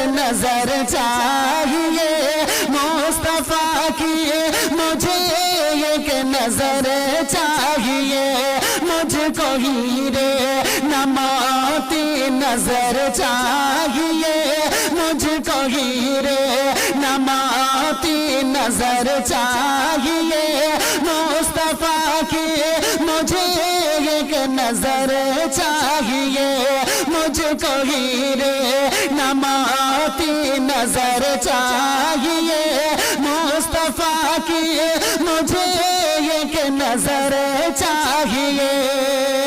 نظر چاہیے مصطفیٰ کی مجھے ایک نظر چاہیے مجھ کو ہیرے نہ موتی نظر چاہیے مجھ کو ہیرے نہ موتی نظر چاہیے مصطفیٰ کی مجھے ایک نظر چاہیے مجھ کو ہیرے نہ موتی نظر چاہیے مصطفیٰ کی مجھے ایک نظر چاہیے